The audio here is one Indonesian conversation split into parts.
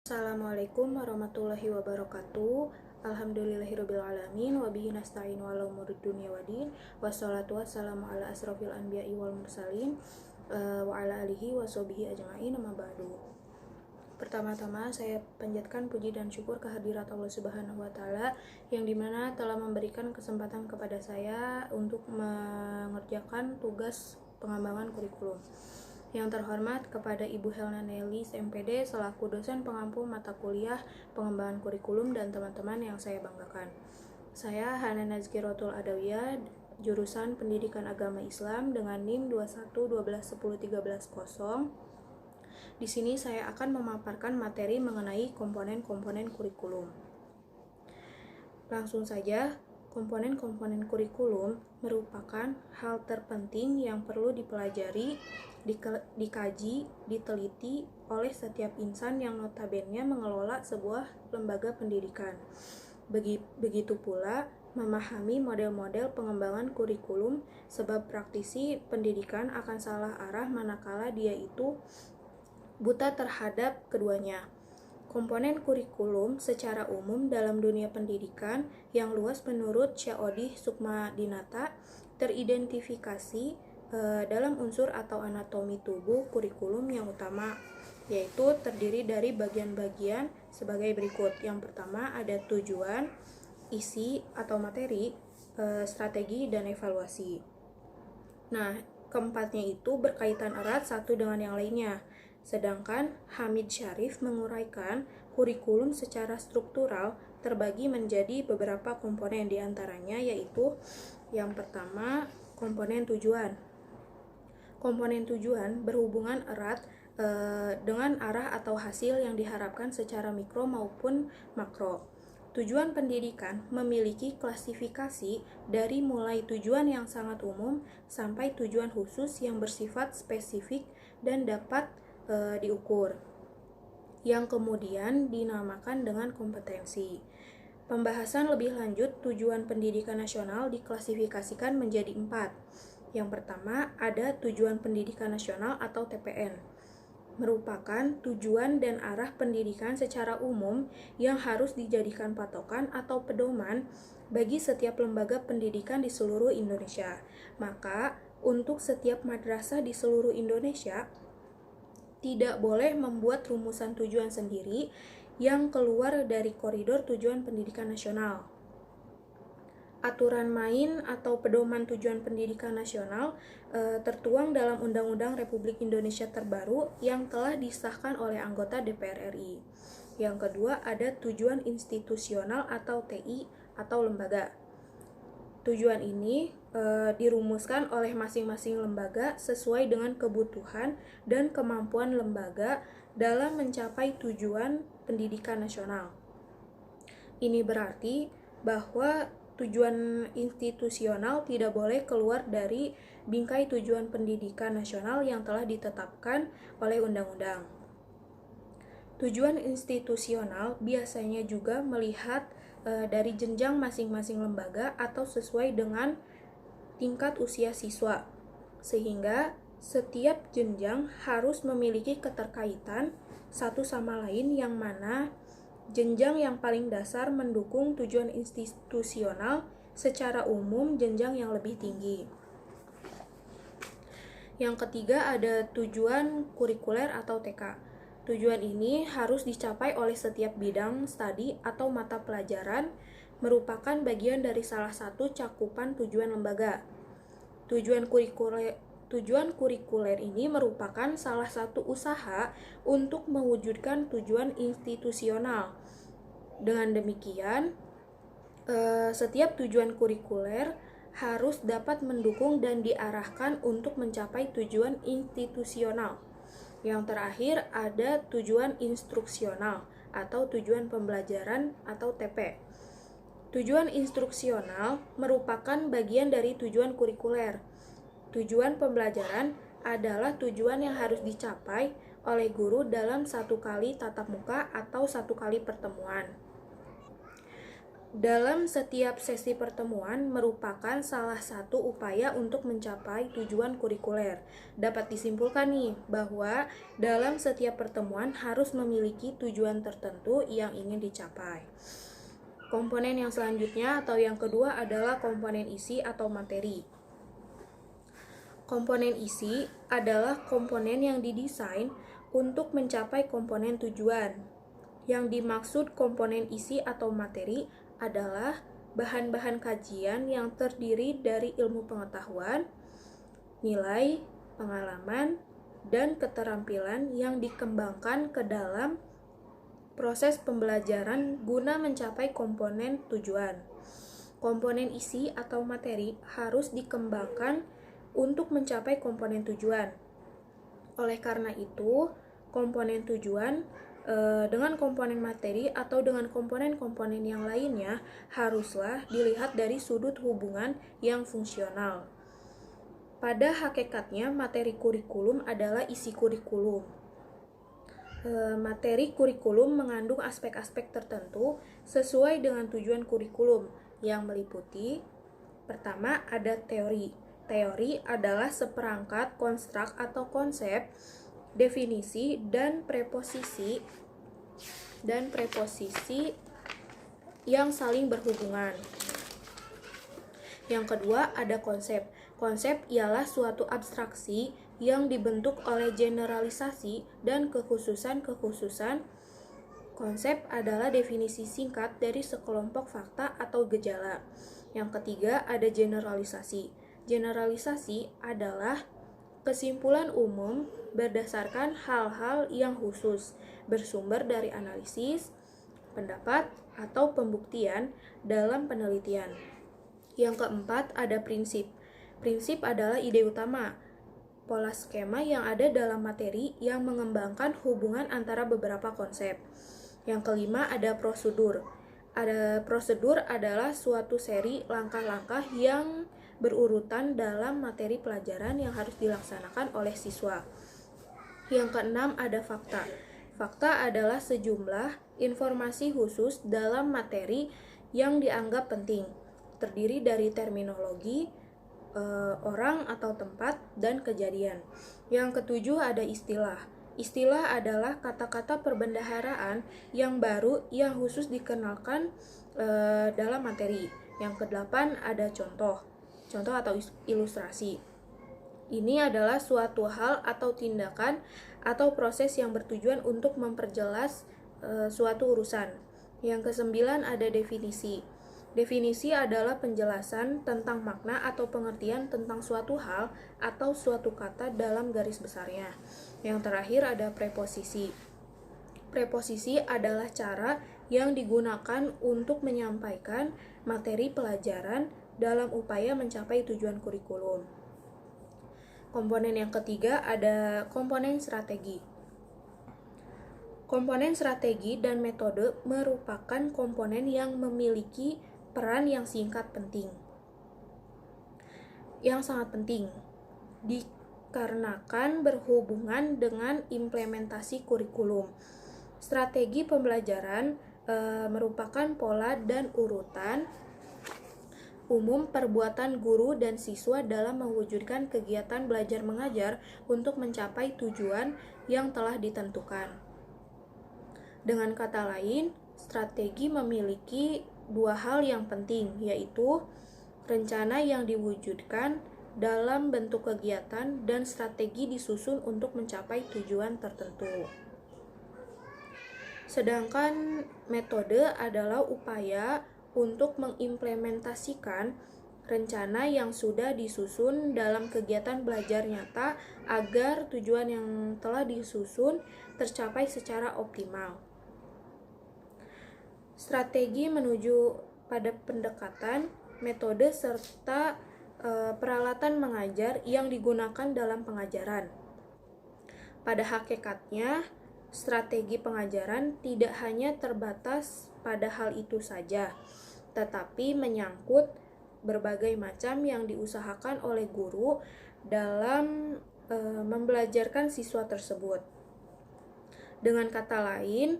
Assalamualaikum warahmatullahi wabarakatuh. Alhamdulillahirrabbilalamin. Wabihi nasta'in wa ala umuri dunya waddin. Wassalatu wassalamu ala asrofil anbiya'i wal mursalin wa ala alihi wa sahbihi ajma'in, amma ba'du. Pertama-tama saya panjatkan puji dan syukur kehadirat Allah Subhanahu wa taala yang dimana telah memberikan kesempatan kepada saya untuk mengerjakan tugas pengembangan kurikulum. Yang terhormat kepada Ibu Helna Nelis MPD selaku dosen pengampu mata kuliah pengembangan kurikulum dan teman-teman yang saya banggakan. Saya Hana Nazkiratul Adawiyah, jurusan Pendidikan Agama Islam dengan NIM 21 12 10 13 0. Di sini saya akan memaparkan materi mengenai komponen-komponen kurikulum. Langsung saja, komponen-komponen kurikulum merupakan hal terpenting yang perlu dipelajari, dikaji, diteliti oleh setiap insan yang notabene mengelola sebuah lembaga pendidikan. Begitu pula memahami model-model pengembangan kurikulum, sebab praktisi pendidikan akan salah arah manakala dia itu buta terhadap keduanya. Komponen kurikulum secara umum dalam dunia pendidikan yang luas menurut Syahodi Sukmadinata teridentifikasi dalam unsur atau anatomi tubuh kurikulum yang utama, yaitu terdiri dari bagian-bagian sebagai berikut. Yang pertama ada tujuan, isi atau materi, strategi, dan evaluasi. Nah, keempatnya itu berkaitan erat satu dengan yang lainnya. Sedangkan Hamid Syarif menguraikan kurikulum secara struktural terbagi menjadi beberapa komponen, diantaranya yaitu yang pertama komponen tujuan. Komponen tujuan berhubungan erat dengan arah atau hasil yang diharapkan secara mikro maupun makro. Tujuan pendidikan memiliki klasifikasi dari mulai tujuan yang sangat umum sampai tujuan khusus yang bersifat spesifik dan dapat diukur, yang kemudian dinamakan dengan kompetensi. Pembahasan lebih lanjut tujuan pendidikan nasional diklasifikasikan menjadi 4. Yang pertama ada tujuan pendidikan nasional atau TPN, merupakan tujuan dan arah pendidikan secara umum yang harus dijadikan patokan atau pedoman bagi setiap lembaga pendidikan di seluruh Indonesia. Maka untuk setiap madrasah di seluruh Indonesia tidak boleh membuat rumusan tujuan sendiri yang keluar dari koridor tujuan pendidikan nasional. Aturan main atau pedoman tujuan pendidikan nasional tertuang dalam Undang-Undang Republik Indonesia terbaru yang telah disahkan oleh anggota DPR RI. Yang kedua ada tujuan institusional atau TI atau lembaga. Tujuan ini dirumuskan oleh masing-masing lembaga sesuai dengan kebutuhan dan kemampuan lembaga dalam mencapai tujuan pendidikan nasional. Ini berarti bahwa tujuan institusional tidak boleh keluar dari bingkai tujuan pendidikan nasional yang telah ditetapkan oleh undang-undang. Tujuan institusional biasanya juga melihat dari jenjang masing-masing lembaga atau sesuai dengan tingkat usia siswa, sehingga setiap jenjang harus memiliki keterkaitan satu sama lain, yang mana jenjang yang paling dasar mendukung tujuan institusional secara umum jenjang yang lebih tinggi. Yang ketiga ada tujuan kurikuler atau TK. Tujuan ini harus dicapai oleh setiap bidang studi atau mata pelajaran, merupakan bagian dari salah satu cakupan tujuan lembaga. Tujuan kurikuler ini merupakan salah satu usaha untuk mewujudkan tujuan institusional. Dengan demikian, setiap tujuan kurikuler harus dapat mendukung dan diarahkan untuk mencapai tujuan institusional. Yang terakhir ada tujuan instruksional atau tujuan pembelajaran atau TP. Tujuan instruksional merupakan bagian dari tujuan kurikuler. Tujuan pembelajaran adalah tujuan yang harus dicapai oleh guru dalam satu kali tatap muka atau satu kali pertemuan. dalam setiap sesi pertemuan merupakan salah satu upaya untuk mencapai tujuan kurikuler. Dapat disimpulkan nih bahwa dalam setiap pertemuan harus memiliki tujuan tertentu yang ingin dicapai. Komponen yang selanjutnya atau yang kedua adalah komponen isi atau materi. Komponen isi adalah komponen yang didesain untuk mencapai komponen tujuan. Yang dimaksud komponen isi atau materi adalah bahan-bahan kajian yang terdiri dari ilmu pengetahuan, nilai, pengalaman, dan keterampilan yang dikembangkan ke dalam proses pembelajaran guna mencapai komponen tujuan. Komponen isi atau materi harus dikembangkan untuk mencapai komponen tujuan. Oleh karena itu, komponen tujuan dengan komponen materi atau dengan komponen-komponen yang lainnya haruslah dilihat dari sudut hubungan yang fungsional. Pada hakikatnya, materi kurikulum adalah isi kurikulum. Materi kurikulum mengandung aspek-aspek tertentu sesuai dengan tujuan kurikulum yang meliputi: pertama, ada teori. Teori adalah seperangkat konstruk atau konsep, definisi, dan preposisi yang saling berhubungan. Yang kedua, ada konsep. Konsep ialah suatu abstraksi yang dibentuk oleh generalisasi dan kekhususan-kekhususan. Konsep adalah definisi singkat dari sekelompok fakta atau gejala. Yang ketiga, ada generalisasi. Generalisasi adalah kesimpulan umum berdasarkan hal-hal yang khusus, bersumber dari analisis, pendapat, atau pembuktian dalam penelitian. Yang keempat, ada prinsip. Prinsip adalah ide utama, pola skema yang ada dalam materi yang mengembangkan hubungan antara beberapa konsep. Yang kelima, ada prosedur. Prosedur adalah suatu seri langkah-langkah yang berurutan dalam materi pelajaran yang harus dilaksanakan oleh siswa. Yang keenam, ada fakta. Fakta adalah sejumlah informasi khusus dalam materi yang dianggap penting, terdiri dari terminologi, orang atau tempat, dan kejadian. Yang ketujuh, ada istilah. Istilah adalah kata-kata perbendaharaan yang baru yang khusus dikenalkan dalam materi. Yang kedelapan, ada contoh atau ilustrasi. Ini adalah suatu hal atau tindakan atau proses yang bertujuan untuk memperjelas suatu urusan. Yang kesembilan, ada definisi. Definisi adalah penjelasan tentang makna atau pengertian tentang suatu hal atau suatu kata dalam garis besarnya. Yang terakhir, ada preposisi. Preposisi adalah cara yang digunakan untuk menyampaikan materi pelajaran dalam upaya mencapai tujuan kurikulum. Komponen yang ketiga, ada komponen strategi. Komponen strategi dan metode merupakan komponen yang memiliki peran yang sangat penting, dikarenakan berhubungan dengan implementasi kurikulum. Strategi pembelajaran merupakan pola dan urutan umum perbuatan guru dan siswa dalam mewujudkan kegiatan belajar mengajar untuk mencapai tujuan yang telah ditentukan. Dengan kata lain, strategi memiliki dua hal yang penting, yaitu rencana yang diwujudkan dalam bentuk kegiatan dan strategi disusun untuk mencapai tujuan tertentu. Sedangkan metode adalah upaya untuk mengimplementasikan rencana yang sudah disusun dalam kegiatan belajar nyata agar tujuan yang telah disusun tercapai secara optimal. Strategi menuju pada pendekatan, metode, serta peralatan mengajar yang digunakan dalam pengajaran. Pada hakikatnya, strategi pengajaran tidak hanya terbatas pada hal itu saja, tetapi menyangkut berbagai macam yang diusahakan oleh guru dalam membelajarkan siswa tersebut. Dengan kata lain,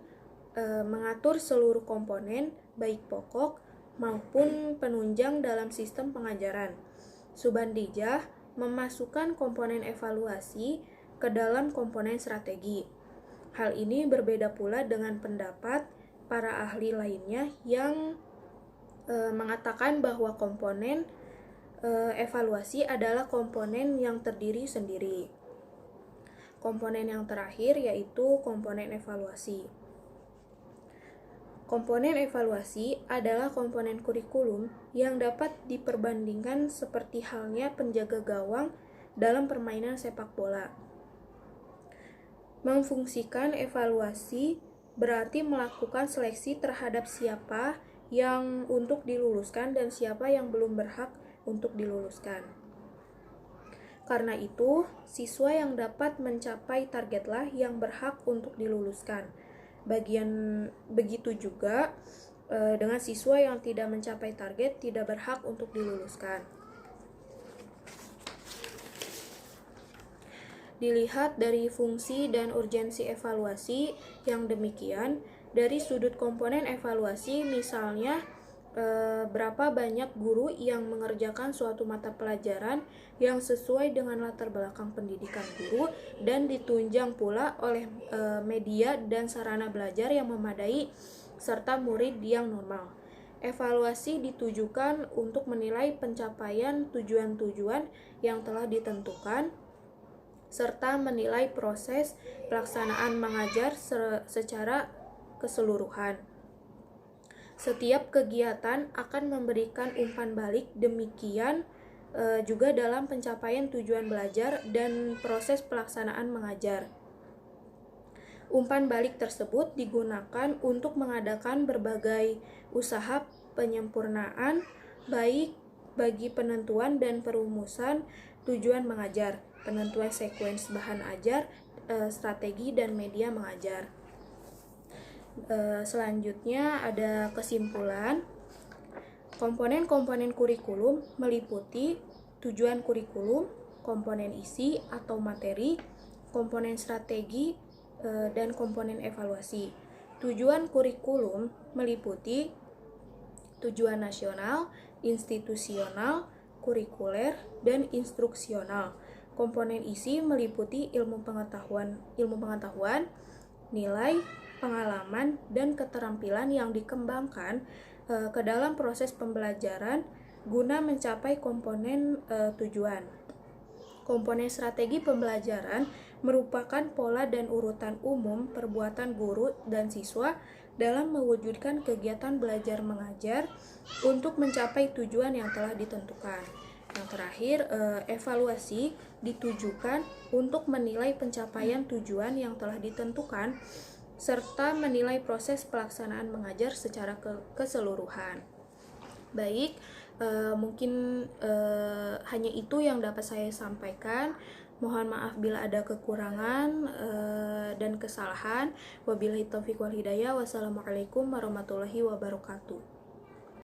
mengatur seluruh komponen, baik pokok maupun penunjang dalam sistem pengajaran. Subandijah memasukkan komponen evaluasi ke dalam komponen strategi. Hal ini berbeda pula dengan pendapat para ahli lainnya yang mengatakan bahwa komponen evaluasi adalah komponen yang terdiri sendiri. Komponen yang terakhir yaitu komponen evaluasi. Komponen evaluasi adalah komponen kurikulum yang dapat diperbandingkan seperti halnya penjaga gawang dalam permainan sepak bola. Memfungsikan evaluasi berarti melakukan seleksi terhadap siapa yang untuk diluluskan dan siapa yang belum berhak untuk diluluskan. Karena itu, siswa yang dapat mencapai targetlah yang berhak untuk diluluskan. Begitu juga dengan siswa yang tidak mencapai target tidak berhak untuk diluluskan. Dilihat dari fungsi dan urgensi evaluasi yang demikian, dari sudut komponen evaluasi misalnya berapa banyak guru yang mengerjakan suatu mata pelajaran yang sesuai dengan latar belakang pendidikan guru dan ditunjang pula oleh media dan sarana belajar yang memadai serta murid yang normal. Evaluasi ditujukan untuk menilai pencapaian tujuan-tujuan yang telah ditentukan serta menilai proses pelaksanaan mengajar secara keseluruhan. Setiap kegiatan akan memberikan umpan balik, demikian juga dalam pencapaian tujuan belajar dan proses pelaksanaan mengajar. Umpan balik tersebut digunakan untuk mengadakan berbagai usaha penyempurnaan baik bagi penentuan dan perumusan tujuan mengajar, penentuan sekuens bahan ajar, strategi dan media mengajar. Selanjutnya ada kesimpulan. Komponen-komponen kurikulum meliputi tujuan kurikulum, komponen isi atau materi, komponen strategi, dan komponen evaluasi. Tujuan kurikulum meliputi tujuan nasional, institusional, kurikuler, dan instruksional. Komponen isi meliputi ilmu pengetahuan, nilai, pengalaman, dan keterampilan yang dikembangkan ke dalam proses pembelajaran guna mencapai komponen tujuan. Komponen strategi pembelajaran merupakan pola dan urutan umum perbuatan guru dan siswa dalam mewujudkan kegiatan belajar mengajar untuk mencapai tujuan yang telah ditentukan. Yang terakhir, evaluasi ditujukan untuk menilai pencapaian tujuan yang telah ditentukan serta menilai proses pelaksanaan mengajar secara keseluruhan. Baik, mungkin hanya itu yang dapat saya sampaikan. Mohon maaf bila ada kekurangan dan kesalahan. Wabillahi taufiq wal hidayah. Wassalamualaikum warahmatullahi wabarakatuh.